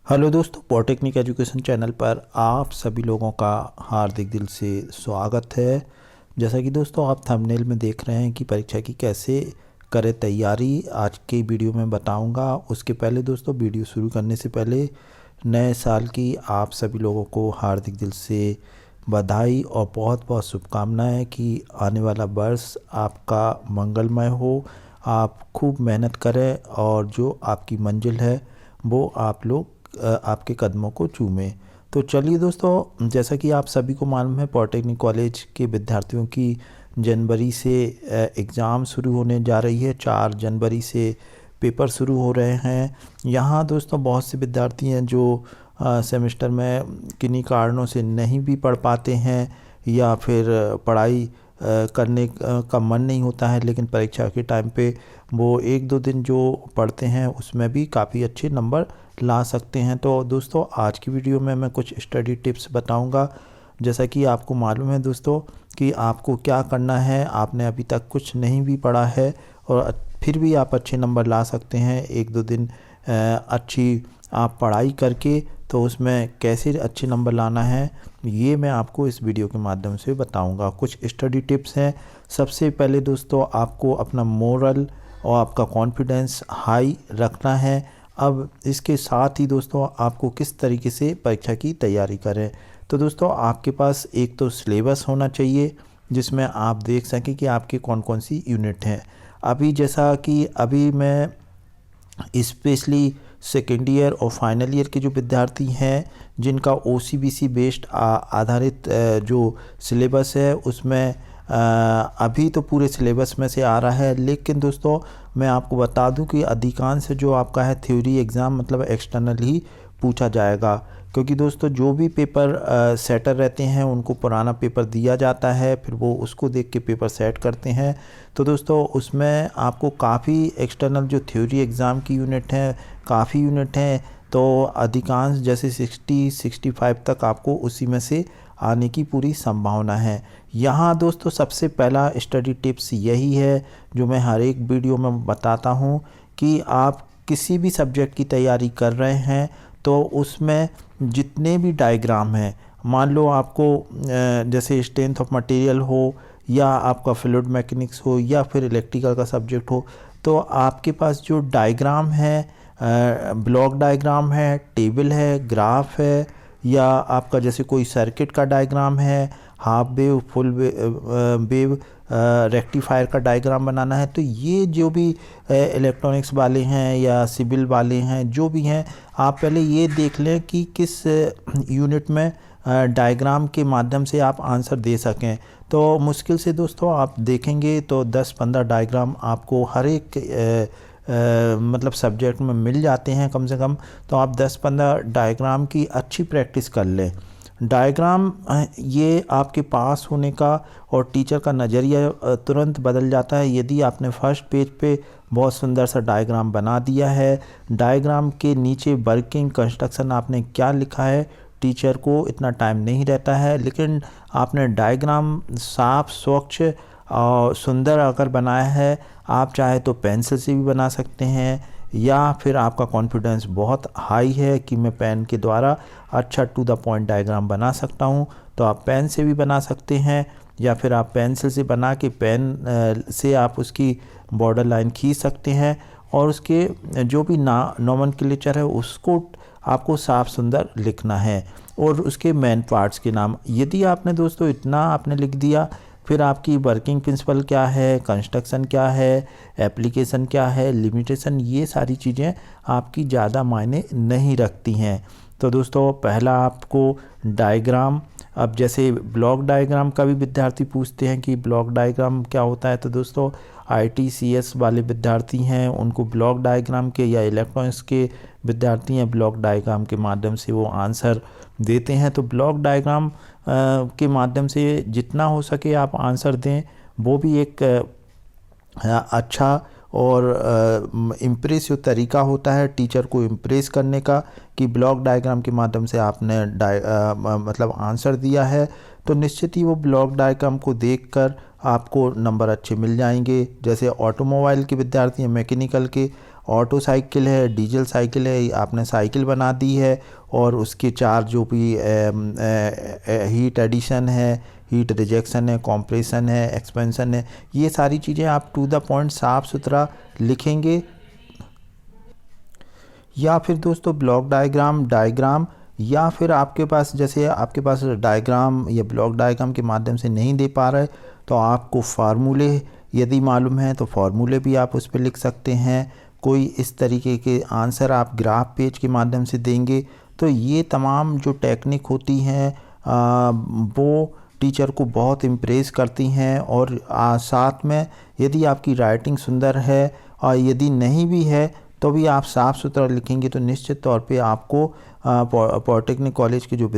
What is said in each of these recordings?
Hello दोस्तों, polytechnic education channel पर आप सभी लोगों का हार्दिक दिल से स्वागत है। जैसा कि दोस्तों आप थंबनेल में देख रहे हैं कि परीक्षा की कैसे करें तैयारी, आज के वीडियो में बताऊंगा। उसके पहले दोस्तों, वीडियो शुरू करने से पहले नए साल की आप सभी लोगों को हार्दिक दिल से बधाई और बहुत बहुत शुभकामनाएं कि आने वाला वर्ष आपका मंगलमय हो। आप खूब मेहनत करें और जो आपकी मंजिल है वो आप लोग आपके कदमों को चूमे। तो चलिए दोस्तों, जैसा कि आप सभी को मालूम है, पॉलिटेक्निक कॉलेज के विद्यार्थियों की जनवरी से एग्ज़ाम शुरू होने जा रही है। 4 जनवरी से पेपर शुरू हो रहे हैं। यहाँ दोस्तों बहुत से विद्यार्थी हैं जो सेमेस्टर में किन्हीं कारणों से नहीं भी पढ़ पाते हैं या फिर पढ़ाई करने का मन नहीं होता है, लेकिन परीक्षा के टाइम पे वो 1-2 दिन जो पढ़ते हैं उसमें भी काफ़ी अच्छे नंबर ला सकते हैं। तो दोस्तों आज की वीडियो में मैं कुछ स्टडी टिप्स बताऊंगा। जैसा कि आपको मालूम है दोस्तों कि आपको क्या करना है। आपने अभी तक कुछ नहीं भी पढ़ा है और फिर भी आप अच्छे नंबर ला सकते हैं 1-2 दिन अच्छी आप पढ़ाई करके। तो उसमें कैसे अच्छे नंबर लाना है ये मैं आपको इस वीडियो के माध्यम से बताऊंगा। कुछ स्टडी टिप्स हैं। सबसे पहले दोस्तों आपको अपना मोरल और आपका कॉन्फिडेंस हाई रखना है। अब इसके साथ ही दोस्तों आपको किस तरीके से परीक्षा की तैयारी करें। तो दोस्तों आपके पास एक तो सिलेबस होना चाहिए जिसमें आप देख सकें कि आपके कौन कौन सी यूनिट हैं। अभी जैसा कि अभी मैं स्पेशली सेकेंड ईयर और फाइनल ईयर के जो विद्यार्थी हैं जिनका OCBC बेस्ड आधारित जो सिलेबस है उसमें अभी तो पूरे सिलेबस में से आ रहा है, लेकिन दोस्तों मैं आपको बता दूं कि अधिकांश जो आपका है थ्योरी एग्ज़ाम मतलब एक्सटर्नल ही पूछा जाएगा। क्योंकि दोस्तों जो भी पेपर सेटर रहते हैं उनको पुराना पेपर दिया जाता है, फिर वो उसको देख के पेपर सेट करते हैं। तो दोस्तों उसमें आपको काफ़ी एक्सटर्नल जो थ्योरी एग्ज़ाम की यूनिट हैं, काफ़ी यूनिट हैं, तो अधिकांश जैसे 60-65 तक आपको उसी में से आने की पूरी संभावना है। यहाँ दोस्तों सबसे पहला स्टडी टिप्स यही है जो मैं हर एक वीडियो में बताता हूँ कि आप किसी भी सब्जेक्ट की तैयारी कर रहे हैं तो उसमें जितने भी डायग्राम हैं, मान लो आपको जैसे स्ट्रेंथ ऑफ मटेरियल हो या आपका फ्लूइड मैकेनिक्स हो या फिर इलेक्ट्रिकल का सब्जेक्ट हो, तो आपके पास जो डायग्राम है, ब्लॉक डायग्राम है, टेबल है, ग्राफ है, या आपका जैसे कोई सर्किट का डायग्राम है, half wave, full wave, rectifier का डायग्राम बनाना है, तो ये जो भी इलेक्ट्रॉनिक्स वाले हैं या सिविल वाले हैं जो भी हैं, आप पहले ये देख लें कि किस यूनिट में डायग्राम के माध्यम से आप आंसर दे सकें। तो मुश्किल से दोस्तों आप देखेंगे तो 10-15 डायग्राम आपको हर एक मतलब सब्जेक्ट में मिल जाते हैं कम से कम। तो आप 10-15 डायग्राम की अच्छी प्रैक्टिस कर लें। डायग्राम ये आपके पास होने का और टीचर का नज़रिया तुरंत बदल जाता है यदि आपने फर्स्ट पेज पे बहुत सुंदर सा डायग्राम बना दिया है। डायग्राम के नीचे वर्किंग कंस्ट्रक्शन आपने क्या लिखा है, टीचर को इतना टाइम नहीं रहता है, लेकिन आपने डायग्राम साफ स्वच्छ और सुंदर अगर बनाया है, आप चाहे तो पेंसिल से भी बना सकते हैं, या फिर आपका कॉन्फिडेंस बहुत हाई है कि मैं पेन के द्वारा अच्छा टू द पॉइंट डायग्राम बना सकता हूं, तो आप पेन से भी बना सकते हैं, या फिर आप पेंसिल से बना के पेन से आप उसकी बॉर्डर लाइन खींच सकते हैं और उसके जो भी नोमेनक्लेचर है उसको आपको साफ सुंदर लिखना है और उसके मेन पार्ट्स के नाम। यदि आपने दोस्तों इतना आपने लिख दिया, फिर आपकी वर्किंग प्रिंसिपल क्या है, कंस्ट्रक्शन क्या है, एप्लीकेशन क्या है, लिमिटेशन, ये सारी चीज़ें आपकी ज़्यादा मायने नहीं रखती हैं। तो दोस्तों पहला आपको डायग्राम, अब जैसे ब्लॉक डायग्राम का भी विद्यार्थी पूछते हैं कि ब्लॉक डायग्राम क्या होता है, तो दोस्तों ITCS वाले विद्यार्थी हैं उनको ब्लॉक डायग्राम के, या इलेक्ट्रॉनिक्स के विद्यार्थी हैं ब्लॉक डायग्राम के माध्यम से वो आंसर देते हैं। तो ब्लॉक डायग्राम के माध्यम से जितना हो सके आप आंसर दें, वो भी एक अच्छा और इम्प्रेसिव तरीका होता है टीचर को इम्प्रेस करने का कि ब्लॉक डायग्राम के माध्यम से आपने मतलब आंसर दिया है, तो निश्चित ही वो ब्लॉक डायग्राम को देखकर आपको नंबर अच्छे मिल जाएंगे। जैसे ऑटोमोबाइल के विद्यार्थी हैं, मैकेनिकल के, ऑटो साइकिल है, डीजल साइकिल है, आपने साइकिल बना दी है, और उसके 4 जो भी हीट एडिशन है, हीट रिजेक्शन है, कॉम्प्रेशन है, एक्सपेंशन है, ये सारी चीज़ें आप टू द पॉइंट साफ़ सुथरा लिखेंगे। या फिर दोस्तों ब्लॉक डायग्राम या फिर आपके पास जैसे आपके पास डायग्राम या ब्लॉक डायग्राम के माध्यम से नहीं दे पा रहे तो आपको फार्मूले यदि मालूम है तो फार्मूले भी आप उस पर लिख सकते हैं। कोई इस तरीके के आंसर आप ग्राफ पेज के माध्यम से देंगे तो ये तमाम जो टेक्निक होती हैं वो टीचर को बहुत इम्प्रेस करती हैं। और साथ में यदि आपकी राइटिंग सुंदर है और यदि नहीं भी है तो भी आप साफ़ सुथरा लिखेंगे तो निश्चित तौर पे आपको पॉलिटेक्निक कॉलेज के जो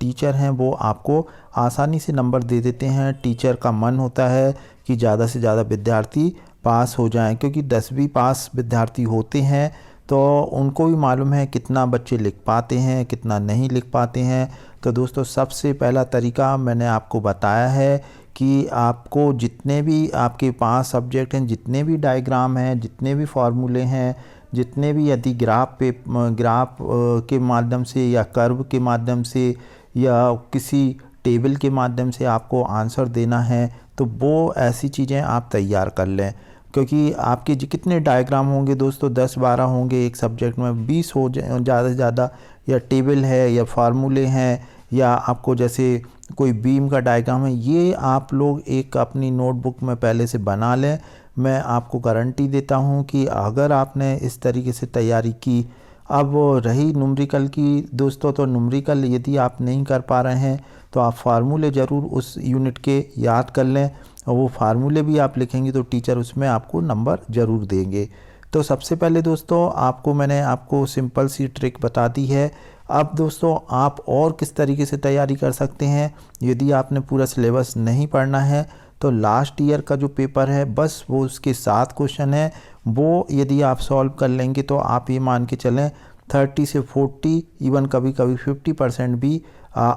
टीचर हैं वो आपको आसानी से नंबर दे देते हैं। टीचर का मन होता है कि ज़्यादा से ज़्यादा विद्यार्थी पास हो जाएं, क्योंकि 10वीं पास विद्यार्थी होते हैं तो उनको भी मालूम है कितना बच्चे लिख पाते हैं, कितना नहीं लिख पाते हैं। तो दोस्तों सबसे पहला तरीका मैंने आपको बताया है कि आपको जितने भी आपके 5 सब्जेक्ट हैं, जितने भी डायग्राम हैं, जितने भी फार्मूले हैं, जितने भी यदि ग्राफ के माध्यम से या कर्व के माध्यम से या किसी टेबल के माध्यम से आपको आंसर देना है तो वो ऐसी चीज़ें आप तैयार कर लें। क्योंकि आपके कितने डायग्राम होंगे दोस्तों, 10-12 होंगे एक सब्जेक्ट में, 20 हो ज़्यादा से ज़्यादा, या टेबल है या फार्मूले हैं या आपको जैसे कोई बीम का डायग्राम है, ये आप लोग एक अपनी नोटबुक में पहले से बना लें। मैं आपको गारंटी देता हूँ कि अगर आपने इस तरीके से तैयारी की, अब रही न्यूमेरिकल की दोस्तों, तो न्यूमेरिकल यदि आप नहीं कर पा रहे हैं तो आप फार्मूले ज़रूर उस यूनिट के याद कर लें और वो फार्मूले भी आप लिखेंगे तो टीचर उसमें आपको नंबर ज़रूर देंगे। तो सबसे पहले दोस्तों मैंने आपको सिंपल सी ट्रिक बता दी है। अब दोस्तों आप और किस तरीके से तैयारी कर सकते हैं, यदि आपने पूरा सिलेबस नहीं पढ़ना है तो लास्ट ईयर का जो पेपर है बस वो उसके 7 क्वेश्चन है, वो यदि आप सॉल्व कर लेंगे तो आप ये मान के चलें 30 से 40 इवन कभी कभी 50% भी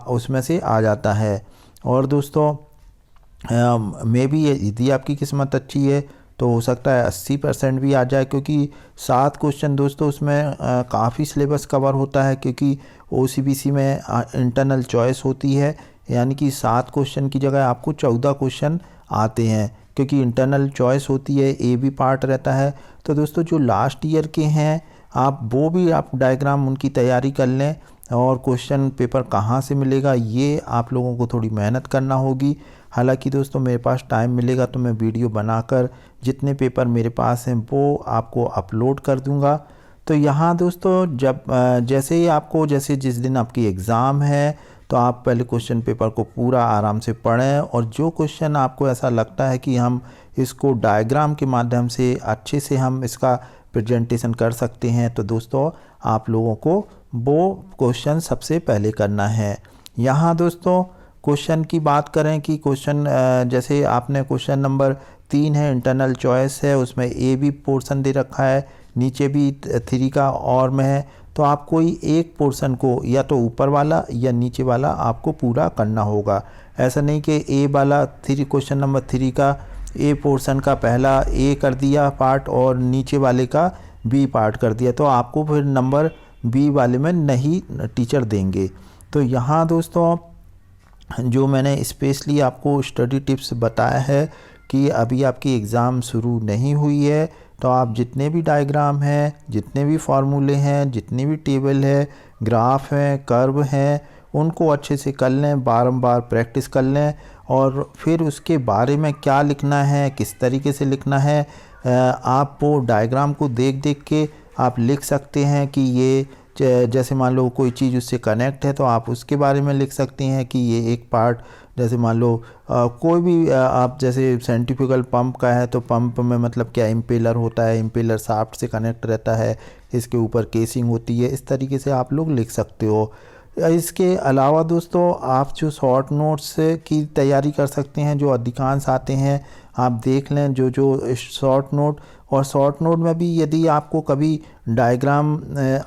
उसमें से आ जाता है। और दोस्तों मे बी यदि आपकी किस्मत अच्छी है तो हो सकता है 80% भी आ जाए, क्योंकि 7 क्वेश्चन दोस्तों उसमें काफ़ी सिलेबस कवर होता है। क्योंकि OCBC में इंटरनल चॉइस होती है, यानी कि 7 क्वेश्चन की जगह आपको 14 क्वेश्चन आते हैं, क्योंकि इंटरनल चॉइस होती है, ए भी पार्ट रहता है। तो दोस्तों जो लास्ट ईयर के हैं आप डायग्राम उनकी तैयारी कर लें, और क्वेश्चन पेपर कहाँ से मिलेगा ये आप लोगों को थोड़ी मेहनत करना होगी। हालांकि दोस्तों मेरे पास टाइम मिलेगा तो मैं वीडियो बनाकर जितने पेपर मेरे पास हैं वो आपको अपलोड कर दूंगा। तो यहाँ दोस्तों जैसे जिस दिन आपकी एग्ज़ाम है तो आप पहले क्वेश्चन पेपर को पूरा आराम से पढ़ें, और जो क्वेश्चन आपको ऐसा लगता है कि हम इसको डायग्राम के माध्यम से अच्छे से हम इसका प्रेजेंटेशन कर सकते हैं तो दोस्तों आप लोगों को वो क्वेश्चन सबसे पहले करना है। यहाँ दोस्तों क्वेश्चन की बात करें कि क्वेश्चन जैसे आपने क्वेश्चन नंबर 3 है, इंटरनल चॉइस है, उसमें ए भी पोर्शन दे रखा है, नीचे भी 3 का और में है, तो आप कोई एक पोर्शन को या तो ऊपर वाला या नीचे वाला आपको पूरा करना होगा। ऐसा नहीं कि ए वाला क्वेश्चन नंबर 3 का ए पोर्शन का पहला ए कर दिया पार्ट और नीचे वाले का बी पार्ट कर दिया, तो आपको फिर नंबर बी वाले में नहीं टीचर देंगे। तो यहाँ दोस्तों जो मैंने स्पेशली आपको स्टडी टिप्स बताया है कि अभी आपकी एग्ज़ाम शुरू नहीं हुई है तो आप जितने भी डायग्राम हैं, जितने भी फार्मूले हैं, जितने भी टेबल है, ग्राफ हैं, कर्व हैं, उनको अच्छे से कर लें, बारंबार प्रैक्टिस कर लें, और फिर उसके बारे में क्या लिखना है, किस तरीके से लिखना है, आप वो डायग्राम को देख देख के आप लिख सकते हैं कि ये जैसे मान लो कोई चीज़ उससे कनेक्ट है तो आप उसके बारे में लिख सकते हैं कि ये एक पार्ट, जैसे मान लो कोई भी आप जैसे सेंट्रीफ्यूगल पंप का है तो पंप में मतलब क्या इम्पेलर होता है, इम्पेलर शाफ्ट से कनेक्ट रहता है, इसके ऊपर केसिंग होती है, इस तरीके से आप लोग लिख सकते हो। इसके अलावा दोस्तों आप जो शॉर्ट नोट्स की तैयारी कर सकते हैं जो अधिकांश आते हैं, आप देख लें जो शॉर्ट नोट, और शॉर्ट नोट में भी यदि आपको कभी डायग्राम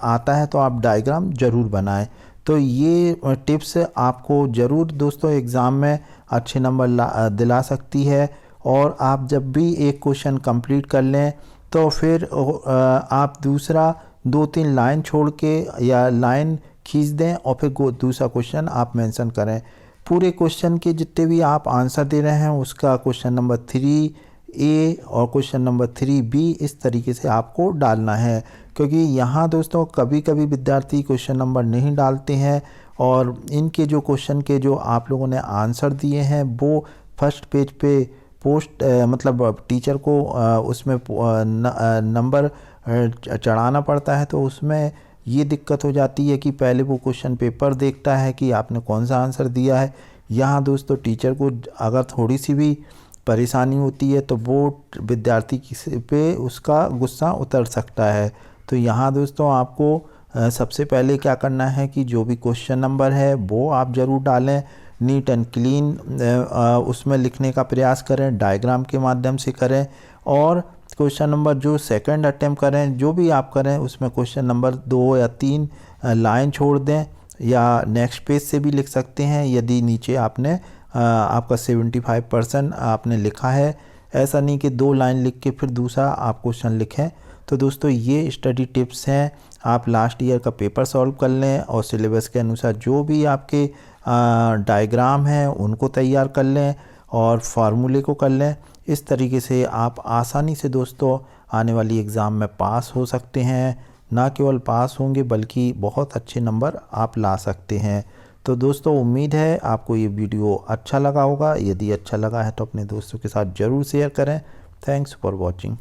आता है तो आप डायग्राम ज़रूर बनाएं। तो ये टिप्स आपको ज़रूर दोस्तों एग्ज़ाम में अच्छे नंबर दिला सकती है। और आप जब भी एक क्वेश्चन कंप्लीट कर लें तो फिर आप दूसरा 2-3 लाइन छोड़ के या लाइन खींच दें और फिर दूसरा क्वेश्चन आप मेंशन करें। पूरे क्वेश्चन के जितने भी आप आंसर दे रहे हैं उसका क्वेश्चन नंबर 3A और क्वेश्चन नंबर 3B इस तरीके से आपको डालना है, क्योंकि यहाँ दोस्तों कभी कभी विद्यार्थी क्वेश्चन नंबर नहीं डालते हैं और इनके जो क्वेश्चन के जो आप लोगों ने आंसर दिए हैं वो फर्स्ट पेज पे पोस्ट मतलब टीचर को उसमें नंबर चढ़ाना पड़ता है, तो उसमें ये दिक्कत हो जाती है कि पहले वो क्वेश्चन पेपर देखता है कि आपने कौन सा आंसर दिया है। यहाँ दोस्तों टीचर को अगर थोड़ी सी भी परेशानी होती है तो वो विद्यार्थी पे उसका गुस्सा उतर सकता है। तो यहाँ दोस्तों आपको सबसे पहले क्या करना है कि जो भी क्वेश्चन नंबर है वो आप ज़रूर डालें, नीट एंड क्लीन उसमें लिखने का प्रयास करें, डायग्राम के माध्यम से करें और क्वेश्चन नंबर जो सेकंड अटेम्प्ट करें जो भी आप करें उसमें क्वेश्चन नंबर 2 या 3 लाइन छोड़ दें या नेक्स्ट पेज से भी लिख सकते हैं यदि नीचे आपने आपका 75% आपने लिखा है। ऐसा नहीं कि 2 लाइन लिख के फिर दूसरा आप क्वेश्चन लिखें। तो दोस्तों ये स्टडी टिप्स हैं, आप लास्ट ईयर का पेपर सॉल्व कर लें और सिलेबस के अनुसार जो भी आपके डायग्राम हैं उनको तैयार कर लें और फार्मूले को कर लें। इस तरीके से आप आसानी से दोस्तों आने वाली एग्ज़ाम में पास हो सकते हैं, ना केवल पास होंगे बल्कि बहुत अच्छे नंबर आप ला सकते हैं। तो दोस्तों उम्मीद है आपको ये वीडियो अच्छा लगा होगा। यदि अच्छा लगा है तो अपने दोस्तों के साथ ज़रूर शेयर करें। Thanks for watching.